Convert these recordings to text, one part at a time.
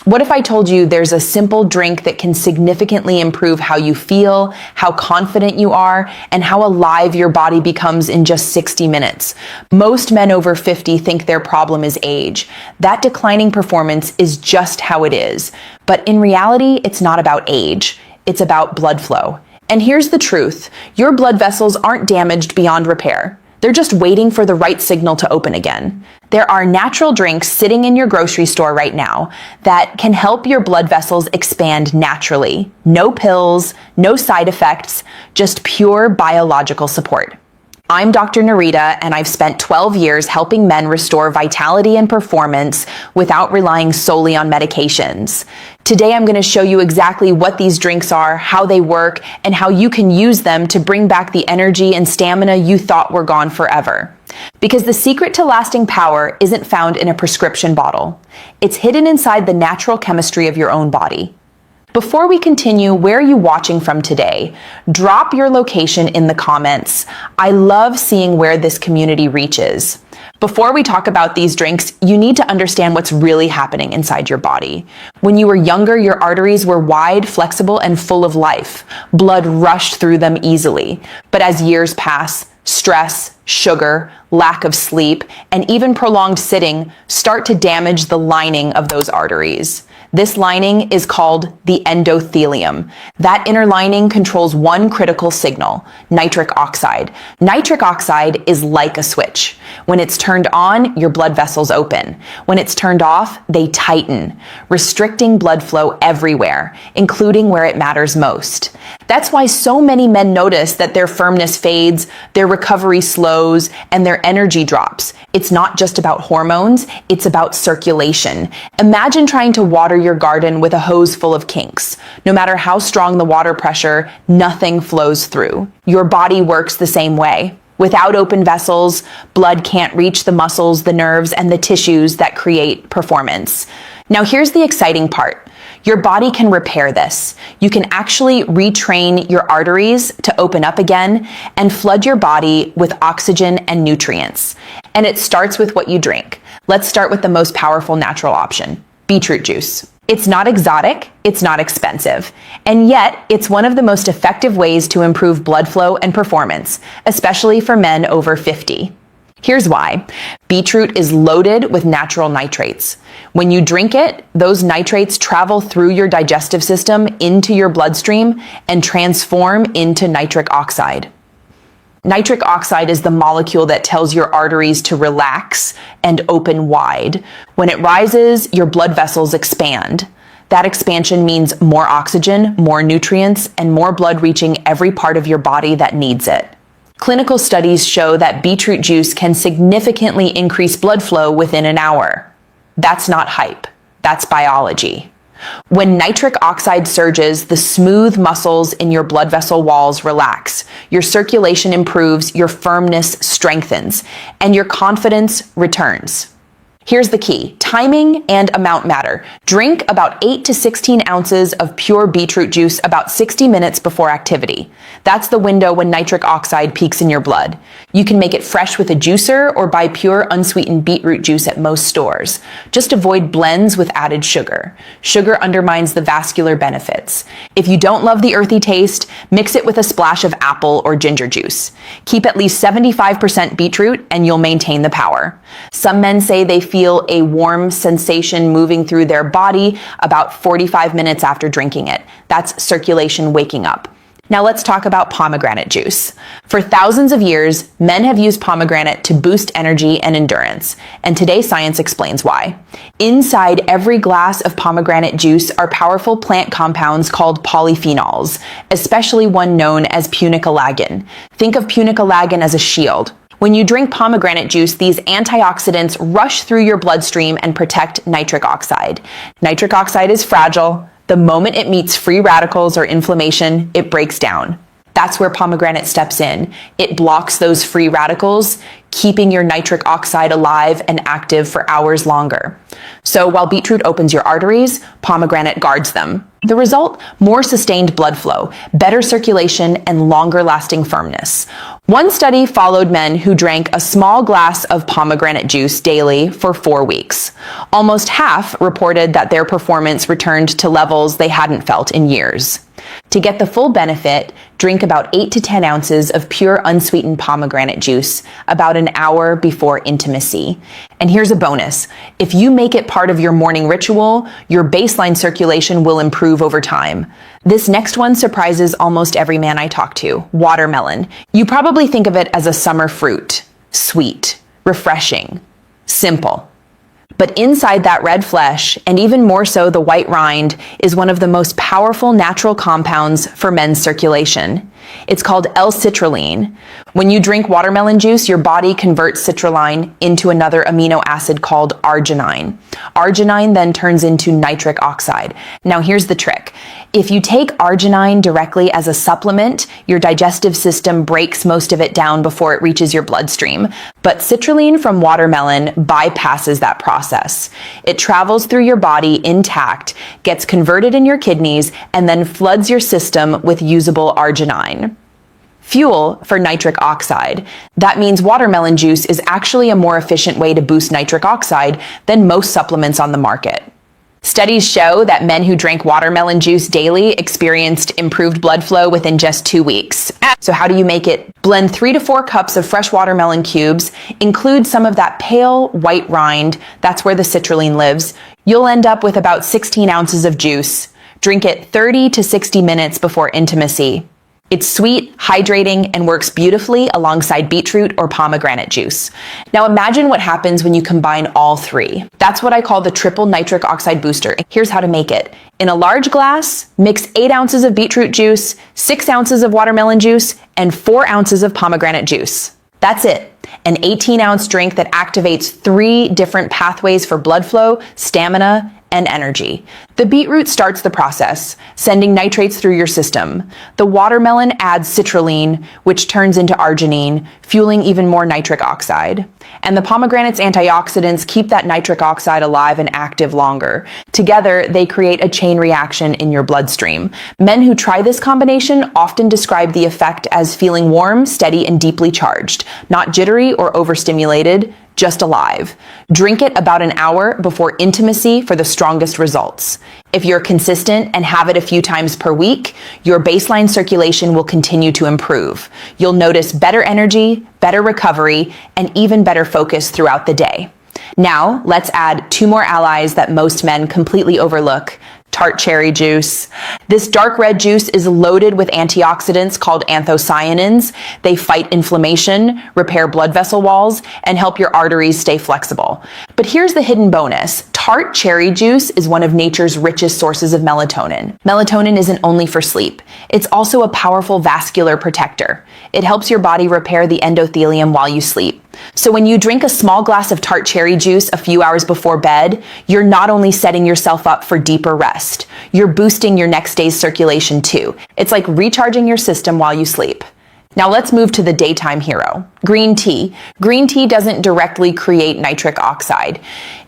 What if I told you there's a simple drink that can significantly improve how you feel, how confident you are, and how alive your body becomes in just 60 minutes? Most men over 50 think their problem is age. That declining performance is just how it is. But in reality, it's not about age. It's about blood flow. And here's the truth. Your blood vessels aren't damaged beyond repair. They're just waiting for the right signal to open again. There are natural drinks sitting in your grocery store right now that can help your blood vessels expand naturally. No pills, no side effects, just pure biological support. I'm Dr. Nerita, and I've spent 12 years helping men restore vitality and performance without relying solely on medications. Today, I'm going to show you exactly what these drinks are, how they work, and how you can use them to bring back the energy and stamina you thought were gone forever. Because the secret to lasting power isn't found in a prescription bottle. It's hidden inside the natural chemistry of your own body. Before we continue, where are you watching from today? Drop your location in the comments. I love seeing where this community reaches. Before we talk about these drinks, you need to understand what's really happening inside your body. When you were younger, your arteries were wide, flexible, and full of life. Blood rushed through them easily. But as years pass, stress, sugar, lack of sleep, and even prolonged sitting start to damage the lining of those arteries. This lining is called the endothelium. That inner lining controls one critical signal, nitric oxide. Nitric oxide is like a switch. When it's turned on, your blood vessels open. When it's turned off, they tighten, restricting blood flow everywhere, including where it matters most. That's why so many men notice that their firmness fades, their recovery slows, and their energy drops. It's not just about hormones, it's about circulation. Imagine trying to water your garden with a hose full of kinks. No matter how strong the water pressure, nothing flows through. Your body works the same way. Without open vessels, blood can't reach the muscles, the nerves, and the tissues that create performance. Now here's the exciting part. Your body can repair this. You can actually retrain your arteries to open up again and flood your body with oxygen and nutrients. And it starts with what you drink. Let's start with the most powerful natural option, beetroot juice. It's not exotic, it's not expensive, and yet it's one of the most effective ways to improve blood flow and performance, especially for men over 50. Here's why. Beetroot is loaded with natural nitrates. When you drink it, those nitrates travel through your digestive system into your bloodstream and transform into nitric oxide. Nitric oxide is the molecule that tells your arteries to relax and open wide. When it rises, your blood vessels expand. That expansion means more oxygen, more nutrients, and more blood reaching every part of your body that needs it. Clinical studies show that beetroot juice can significantly increase blood flow within an hour. That's not hype, that's biology. When nitric oxide surges, the smooth muscles in your blood vessel walls relax, your circulation improves, your firmness strengthens, and your confidence returns. Here's the key. Timing and amount matter. Drink about 8 to 16 ounces of pure beetroot juice about 60 minutes before activity. That's the window when nitric oxide peaks in your blood. You can make it fresh with a juicer or buy pure unsweetened beetroot juice at most stores. Just avoid blends with added sugar. Sugar undermines the vascular benefits. If you don't love the earthy taste, mix it with a splash of apple or ginger juice. Keep at least 75% beetroot and you'll maintain the power. Some men say they feel a warm sensation moving through their body about 45 minutes after drinking it. That's circulation waking up. Now let's talk about pomegranate juice. For thousands of years, men have used pomegranate to boost energy and endurance, and today science explains why. Inside every glass of pomegranate juice are powerful plant compounds called polyphenols, especially one known as punicalagin. Think of punicalagin as a shield. When you drink pomegranate juice, these antioxidants rush through your bloodstream and protect nitric oxide. Nitric oxide is fragile. The moment it meets free radicals or inflammation, it breaks down. That's where pomegranate steps in. It blocks those free radicals, keeping your nitric oxide alive and active for hours longer. So while beetroot opens your arteries, pomegranate guards them. The result? More sustained blood flow, better circulation, and longer-lasting firmness. One study followed men who drank a small glass of pomegranate juice daily for 4 weeks. Almost half reported that their performance returned to levels they hadn't felt in years. To get the full benefit, drink about 8 to 10 ounces of pure unsweetened pomegranate juice about an hour before intimacy. And here's a bonus. If you make it part of your morning ritual, your baseline circulation will improve over time. This next one surprises almost every man I talk to: watermelon. You probably think of it as a summer fruit. Sweet, refreshing, simple. But inside that red flesh, and even more so the white rind, is one of the most powerful natural compounds for men's circulation. It's called L-citrulline. When you drink watermelon juice, your body converts citrulline into another amino acid called arginine. Arginine then turns into nitric oxide. Now here's the trick. If you take arginine directly as a supplement, your digestive system breaks most of it down before it reaches your bloodstream. But citrulline from watermelon bypasses that process. It travels through your body intact, gets converted in your kidneys, and then floods your system with usable arginine. Fuel for nitric oxide. That means watermelon juice is actually a more efficient way to boost nitric oxide than most supplements on the market. Studies show that men who drank watermelon juice daily experienced improved blood flow within just 2 weeks. So how do you make it? Blend 3 to 4 cups of fresh watermelon cubes, include some of that pale white rind, that's where the citrulline lives. You'll end up with about 16 ounces of juice. Drink it 30 to 60 minutes before intimacy. It's sweet, hydrating, and works beautifully alongside beetroot or pomegranate juice. Now imagine what happens when you combine all three. That's what I call the triple nitric oxide booster. Here's how to make it. In a large glass, mix 8 ounces of beetroot juice, 6 ounces of watermelon juice, and 4 ounces of pomegranate juice. That's it. An 18-ounce drink that activates 3 different pathways for blood flow, stamina, and energy. The beetroot starts the process, sending nitrates through your system. The watermelon adds citrulline, which turns into arginine, fueling even more nitric oxide. And the pomegranate's antioxidants keep that nitric oxide alive and active longer. Together, they create a chain reaction in your bloodstream. Men who try this combination often describe the effect as feeling warm, steady, and deeply charged, not jittery or overstimulated, just alive. Drink it about an hour before intimacy for the strongest results. If you're consistent and have it a few times per week, your baseline circulation will continue to improve. You'll notice better energy, better recovery, and even better focus throughout the day. Now, let's add 2 more allies that most men completely overlook: tart cherry juice. This dark red juice is loaded with antioxidants called anthocyanins. They fight inflammation, repair blood vessel walls, and help your arteries stay flexible. But here's the hidden bonus. Tart cherry juice is one of nature's richest sources of melatonin. Melatonin isn't only for sleep. It's also a powerful vascular protector. It helps your body repair the endothelium while you sleep. So when you drink a small glass of tart cherry juice a few hours before bed, you're not only setting yourself up for deeper rest, you're boosting your next day's circulation too. It's like recharging your system while you sleep. Now let's move to the daytime hero, green tea. Green tea doesn't directly create nitric oxide.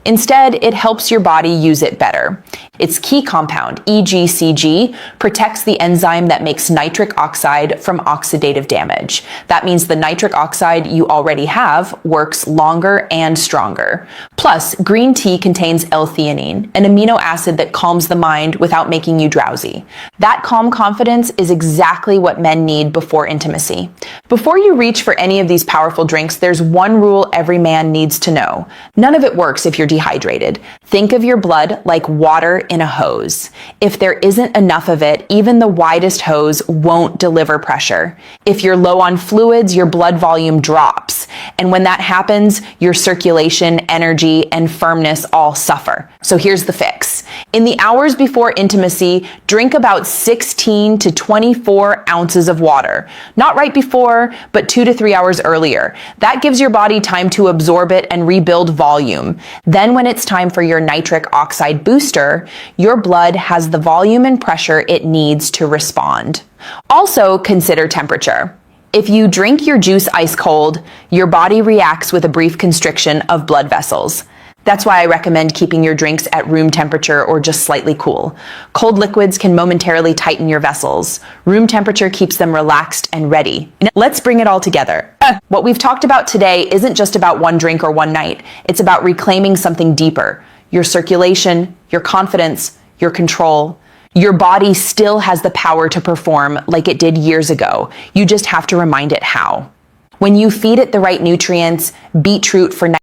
Instead, it helps your body use it better. Its key compound, EGCG, protects the enzyme that makes nitric oxide from oxidative damage. That means the nitric oxide you already have works longer and stronger. Plus, green tea contains L-theanine, an amino acid that calms the mind without making you drowsy. That calm confidence is exactly what men need before intimacy. Before you reach for any of these powerful drinks, there's one rule every man needs to know. None of it works if you're dehydrated. Think of your blood like water in a hose. If there isn't enough of it, even the widest hose won't deliver pressure. If you're low on fluids, your blood volume drops. And when that happens, your circulation, energy, and firmness all suffer. So here's the fix. In the hours before intimacy, drink about 16 to 24 ounces of water. Not right before, but 2 to 3 hours earlier. That gives your body time to absorb it and rebuild volume. Then when it's time for your nitric oxide booster, your blood has the volume and pressure it needs to respond. Also consider temperature. If you drink your juice ice cold, your body reacts with a brief constriction of blood vessels. That's why I recommend keeping your drinks at room temperature or just slightly cool. Cold liquids can momentarily tighten your vessels. Room temperature keeps them relaxed and ready. Let's bring it all together. What we've talked about today isn't just about one drink or one night. It's about reclaiming something deeper. Your circulation, your confidence, your control. Your body still has the power to perform like it did years ago. You just have to remind it how. When you feed it the right nutrients, beetroot for